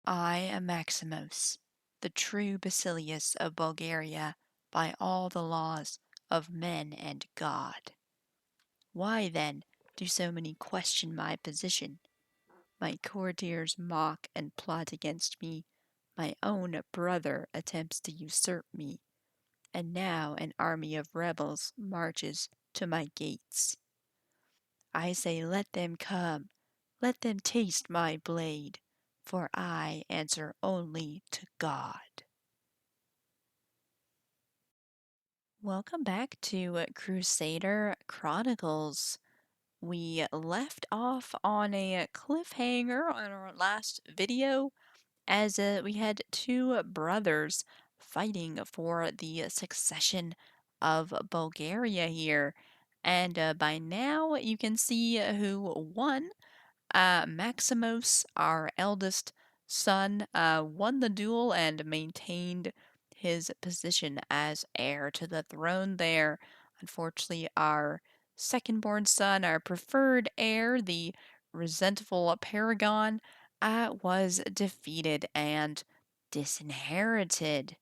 I am Maximos, the true Basileus of Bulgaria, by all the laws of men and God. Why, then, do so many question my position? My courtiers mock and plot against me. My own brother attempts to usurp me, and now an army of rebels marches to my gates. I say, let them come, let them taste my blade, for I answer only to God. Welcome back to Crusader Chronicles. We left off on a cliffhanger on our last video as we had two brothers fighting for the succession of Bulgaria here. And by now you can see who won. Maximos, our eldest son, won the duel and maintained his position as heir to the throne there. Unfortunately, our second-born son, our preferred heir, the resentful Paragon, was defeated and disinherited.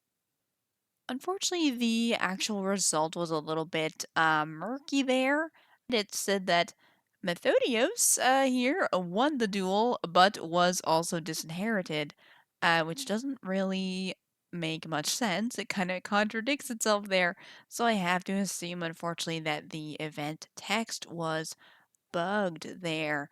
Unfortunately, the actual result was a little bit murky there. It said that Methodios here won the duel, but was also disinherited, which doesn't really make much sense. It kind of contradicts itself there. So I have to assume, unfortunately, that the event text was bugged there.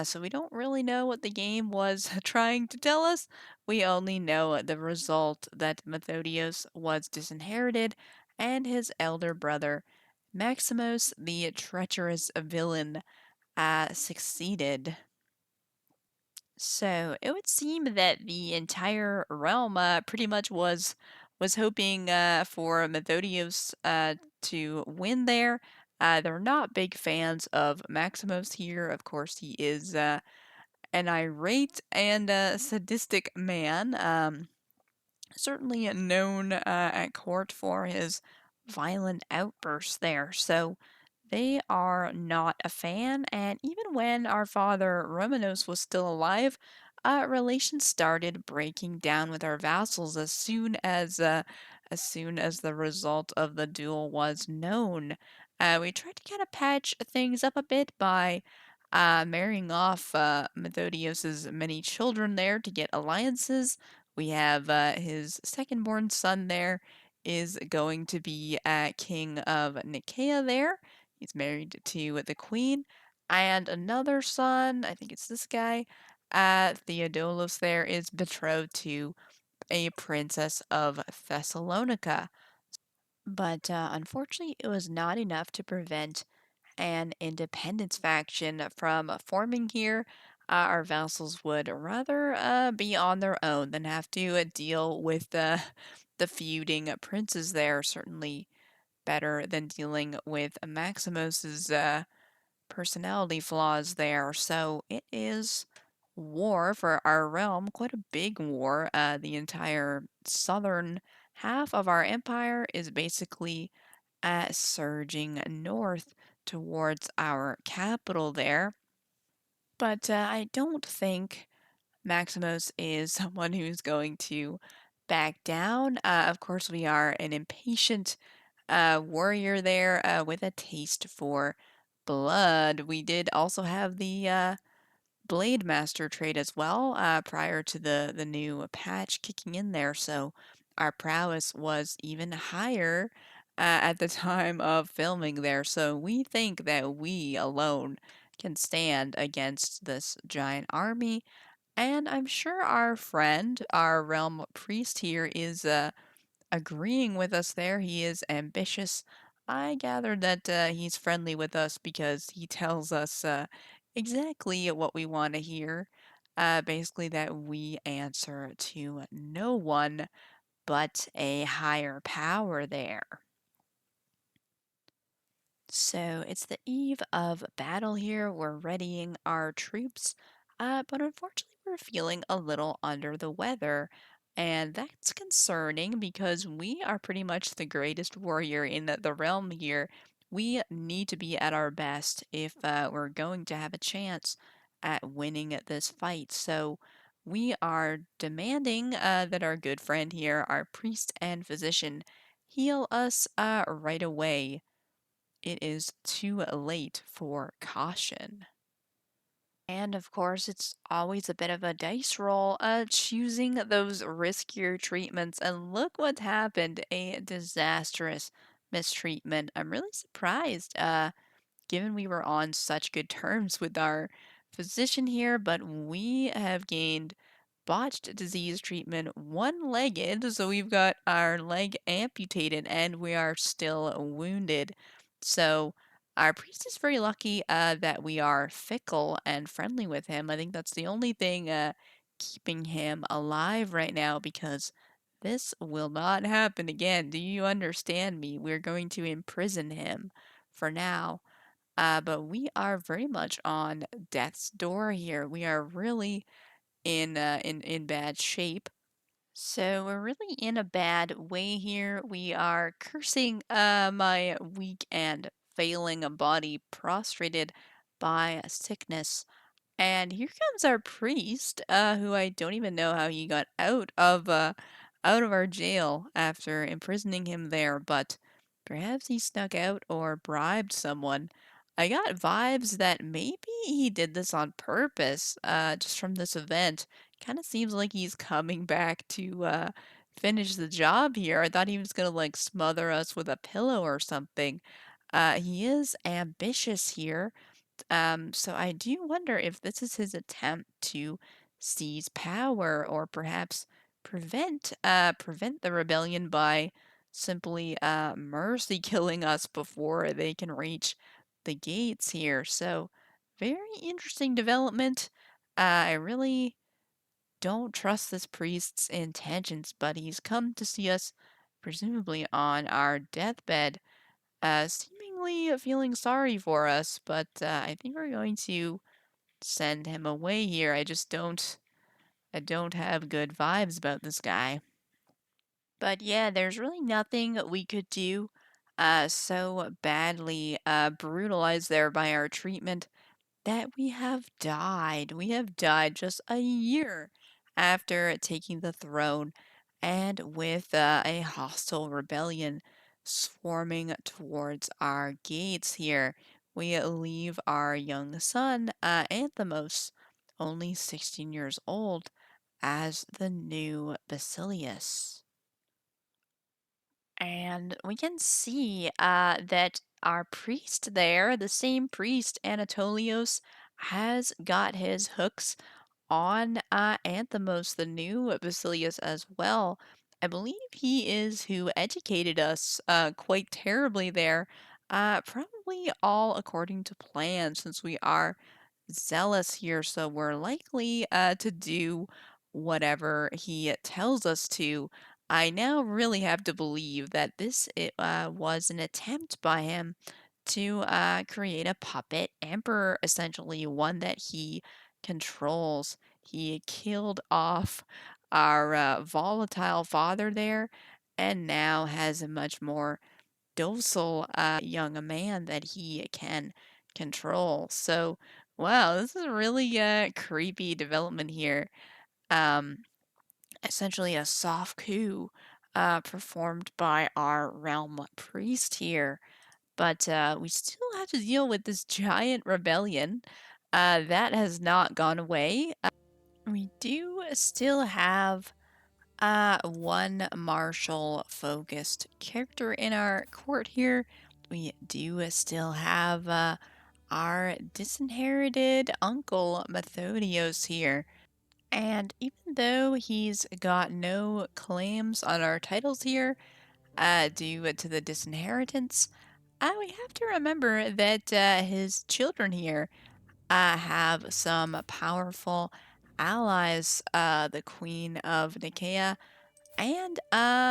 So we don't really know what the game was trying to tell us. We only know the result that Methodios was disinherited and his elder brother, Maximos, the treacherous villain, succeeded. So it would seem that the entire realm pretty much was hoping for Methodios to win there. They're not big fans of Maximos here. Of course, he is an irate and sadistic man. Certainly known at court for his violent outbursts there. So they are not a fan, and even when our father Romanos was still alive, relations started breaking down with our vassals as soon as the result of the duel was known. We tried to kind of patch things up a bit by marrying off Methodios's many children there to get alliances. We have his second-born son there is going to be king of Nicaea there. He's married to the queen. And another son, I think it's this guy, Theodolos there, is betrothed to a princess of Thessalonica. But unfortunately, it was not enough to prevent an independence faction from forming here. Our vassals would rather be on their own than have to deal with the feuding princes there. Certainly better than dealing with Maximos's personality flaws there. So it is war for our realm, quite a big war. The entire southern half of our empire is basically surging north towards our capital there. But I don't think Maximus is someone who's going to back down. Of course, we are an impatient warrior there with a taste for blood. We did also have the Blade Master trait as well prior to the new patch kicking in there, so our prowess was even higher at the time of filming there. So we think that we alone can stand against this giant army, and I'm sure our friend, our realm priest here, is agreeing with us there. He is ambitious. I gathered that he's friendly with us because he tells us exactly what we want to hear. Basically, that we answer to no one but a higher power there. So it's the eve of battle here. We're readying our troops, but unfortunately, we're feeling a little under the weather. And that's concerning because we are pretty much the greatest warrior in the realm here. We need to be at our best if we're going to have a chance at winning this fight. So we are demanding that our good friend here, our priest and physician, heal us right away. It is too late for caution. And of course, it's always a bit of a dice roll, choosing those riskier treatments. And look what happened, a disastrous mistreatment. I'm really surprised, given we were on such good terms with our physician here, but we have gained botched disease treatment one-legged, so we've got our leg amputated and we are still wounded. So our priest is very lucky that we are fickle and friendly with him. I think that's the only thing keeping him alive right now because this will not happen again. Do you understand me? We're going to imprison him for now. But we are very much on death's door here. We are really in bad shape. So we're really in a bad way here. We are cursing my weak and failing body prostrated by sickness. And here comes our priest, who I don't even know how he got out of our jail after imprisoning him there, but perhaps he snuck out or bribed someone. I got vibes that maybe he did this on purpose, just from this event. Kind of seems like he's coming back to finish the job here. I thought he was gonna like smother us with a pillow or something. He is ambitious here, so I do wonder if this is his attempt to seize power or perhaps prevent the rebellion by simply mercy killing us before they can reach the gates here. So very interesting development. I really don't trust this priest's intentions, but he's come to see us presumably on our deathbed, seemingly feeling sorry for us, but I think we're going to send him away here. I don't have good vibes about this guy. But yeah, there's really nothing we could do. So badly brutalized there by our treatment that we have died. We have died just a year after taking the throne, and with a hostile rebellion swarming towards our gates here, we leave our young son, Anthemos, only 16 years old, as the new Basileus. And we can see that our priest there, the same priest, Anatolios, has got his hooks on Anthemos, the new Basilius, as well. I believe he is who educated us quite terribly there. Probably all according to plan, since we are zealous here, so we're likely to do whatever he tells us to. I now really have to believe that this was an attempt by him to create a puppet emperor, essentially, one that he controls. He killed off our volatile father there and now has a much more docile young man that he can control. So, wow, this is a really creepy development here. Um, Essentially a soft coup performed by our realm priest here. But we still have to deal with this giant rebellion that has not gone away. We do still have one martial focused character in our court here. We do still have our disinherited uncle Methodios here. And even though he's got no claims on our titles here, due to the disinheritance, we have to remember that his children here have some powerful allies, the Queen of Nicaea and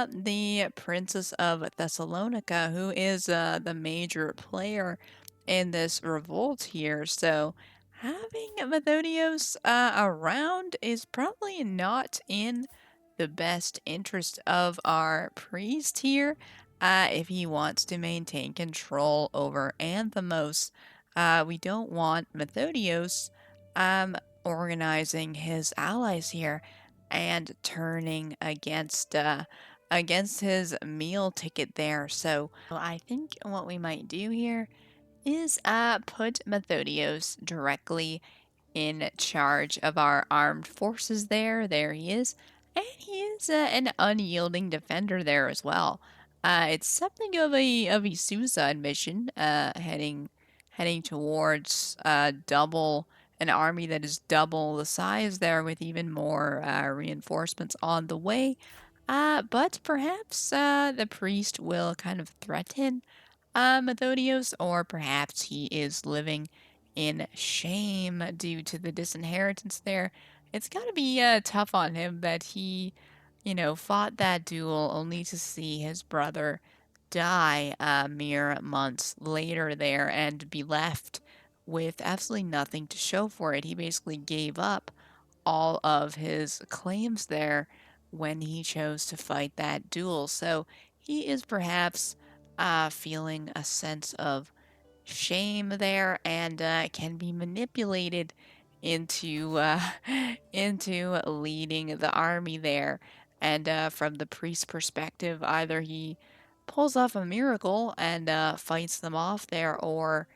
the Princess of Thessalonica, who is the major player in this revolt here. So having Methodios around is probably not in the best interest of our priest here, if he wants to maintain control over Anthemos. We don't want Methodios organizing his allies here and turning against his meal ticket there. So I think what we might do here is put Methodios directly in charge of our armed forces there. There he is. And he is an unyielding defender there as well. It's something of a suicide mission, heading towards double an army that is double the size there, with even more reinforcements on the way. But perhaps the priest will kind of threaten Methodios, or perhaps he is living in shame due to the disinheritance there. It's got to be tough on him that he, fought that duel only to see his brother die mere months later there and be left with absolutely nothing to show for it. He basically gave up all of his claims there when he chose to fight that duel. So he is perhaps feeling a sense of shame there, and can be manipulated into into leading the army there. And from the priest's perspective, either he pulls off a miracle and fights them off there, or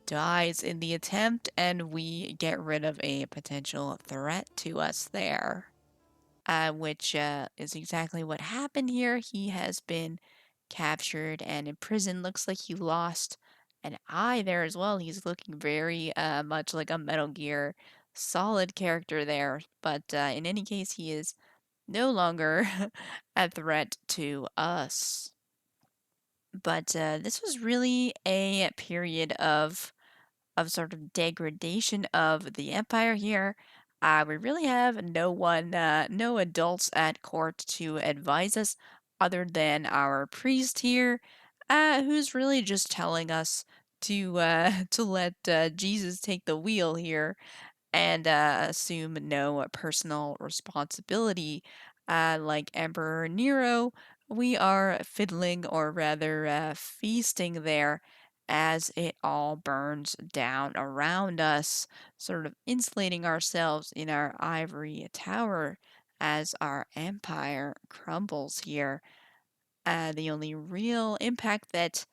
dies in the attempt, and we get rid of a potential threat to us there. Which is exactly what happened here. He has been captured and imprisoned. Looks like he lost an eye there as well. He's looking very much like a Metal Gear Solid character there. But in any case, he is no longer a threat to us. But this was really a period of sort of degradation of the empire here. We really have no adults at court to advise us other than our priest here, who's really just telling us to to let Jesus take the wheel here and assume no personal responsibility. Like Emperor Nero, we are fiddling, or rather feasting there as it all burns down around us, sort of insulating ourselves in our ivory tower as our empire crumbles here. The only real impact that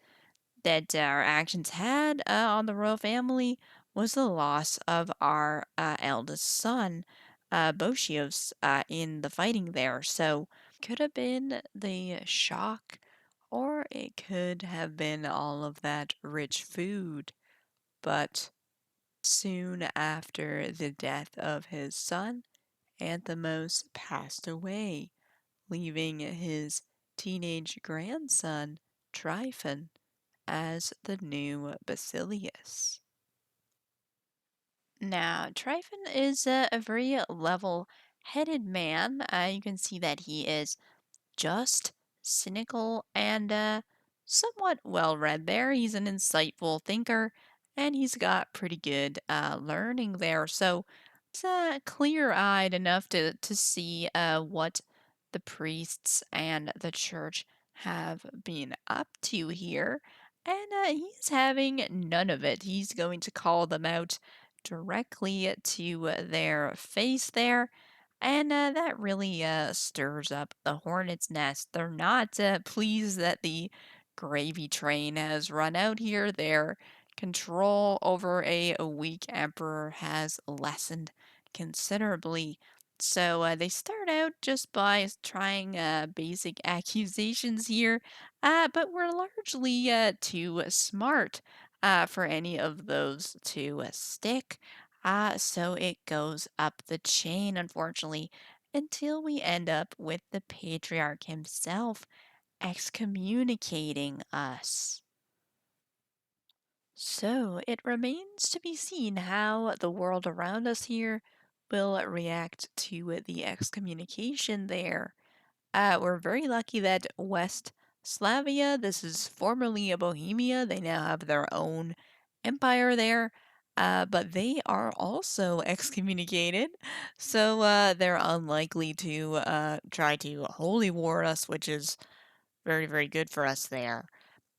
our actions had on the royal family was the loss of our eldest son, Boshios, in the fighting there. So, could have been the shock, or it could have been all of that rich food. But soon after the death of his son, Anthemos passed away, leaving his teenage grandson, Tryphon, as the new Basileus. Now, Tryphon is a very level headed man. You can see that he is just, cynical, and somewhat well read there. He's an insightful thinker, and he's got pretty good learning there. So he's clear eyed enough to see what the priests and the church have been up to here. And he's having none of it. He's going to call them out directly to their face there, and that really stirs up the hornet's nest. They're not pleased that the gravy train has run out here. Their control over a weak emperor has lessened considerably. So they start out just by trying basic accusations here, but we're largely too smart for any of those to stick. So it goes up the chain, unfortunately, until we end up with the patriarch himself excommunicating us. So it remains to be seen how the world around us here will react to the excommunication there. We're very lucky that West Slavia, this is formerly a Bohemia, they now have their own empire there, but they are also excommunicated, so they're unlikely to try to holy war us, which is very, very good for us there.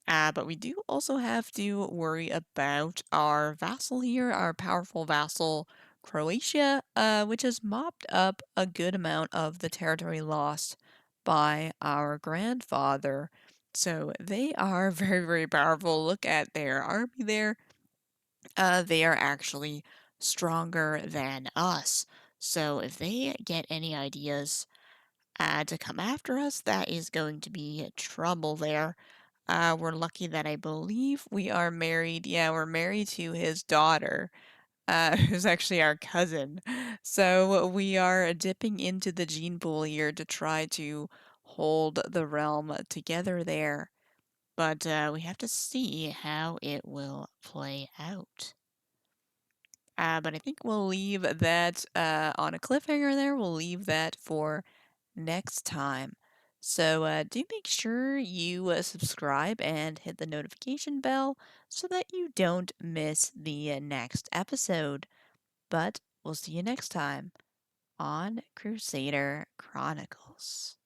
But we do also have to worry about our vassal here, our powerful vassal Croatia, which has mopped up a good amount of the territory lost by our grandfather. So they are very, very powerful. Look at their army there. They are actually stronger than us. So if they get any ideas to come after us, that is going to be trouble there. We're lucky that I believe we are married. Yeah, we're married to his daughter, who's actually our cousin. So we are dipping into the gene pool here to try to hold the realm together there. But we have to see how it will play out. But I think we'll leave that on a cliffhanger there. We'll leave that for next time. So do make sure you subscribe and hit the notification bell so that you don't miss the next episode. But we'll see you next time on Crusader Chronicles.